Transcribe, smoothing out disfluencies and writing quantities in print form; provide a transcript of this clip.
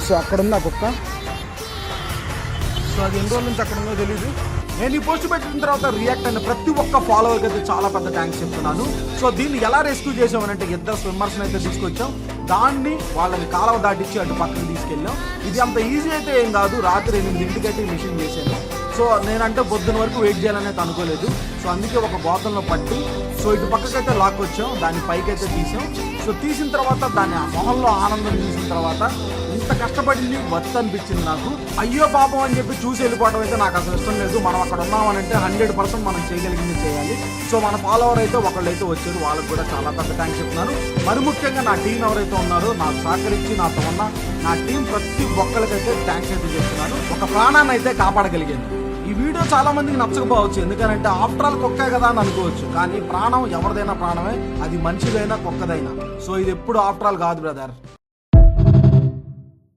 So అక్కడ ఉంది ఆ కుక్క. సో అది ఎన్ని రోజుల నుంచి అక్కడ ఉందో తెలీదు. నేను ఈ పోస్ట్ పెట్టిన తర్వాత రియాక్ట్ అయిన ప్రతి ఒక్క ఫాలోవర్కి అయితే చాలా పెద్ద థ్యాంక్స్ చెప్తున్నాను. సో దీన్ని ఎలా రెస్క్యూ చేసామనంటే ఇద్దరు స్విమ్మర్స్ని అయితే తీసుకొచ్చాం. దాన్ని వాళ్ళని కాలువ దాటించి అటు పక్కన తీసుకెళ్ళాం. ఇది అంత ఈజీ అయితే ఏం కాదు. రాత్రి 8 మిషన్ చేశాను. సో నేనంటే పొద్దున వరకు వెయిట్ చేయాలనేది అనుకోలేదు. సో అందుకే ఒక గోతంలో పట్టి సో ఇటు పక్కకైతే లాక్కొచ్చాం. దాన్ని పైకి అయితే తీసాం. సో తీసిన తర్వాత దాన్ని ఆ మొహంలో ఆనందం చూసిన తర్వాత ఇంత కష్టపడింది వర్త్ అనిపించింది నాకు. అయ్యో పాపం అని చెప్పి చూసి వెళ్ళిపోవడం అయితే నాకు అసలు ఇష్టం లేదు. మనం అక్కడ ఉన్నామనంటే 100% మనం చేయగలిగింది చేయాలి. సో మన ఫాలోవర్ అయితే ఒకళ్ళైతే వచ్చారు. వాళ్ళకి కూడా చాలా పెద్ద థ్యాంక్స్ చెప్తున్నాను. మరి ముఖ్యంగా నా టీం ఎవరైతే ఉన్నారో నాకు సహకరించి నాతో ఉన్న నా టీం ప్రతి ఒక్కరికైతే థ్యాంక్స్ అయితే చెప్తున్నాను. ఒక ప్రాణాన్ని అయితే కాపాడగలిగాను. ఈ వీడియో చాలా మందికి నచ్చకపోవచ్చు. ఎందుకంటే ఆఫ్టర్ ఆల్ కుక్కే కదా అని అనుకోవచ్చు. కానీ ప్రాణం ఎవరిదైనా ప్రాణమే. అది మనిషిదైనా కుక్కదైనా. సో ఇది ఎప్పుడు ఆఫ్టర్ ఆల్ కాదు బ్రదర్.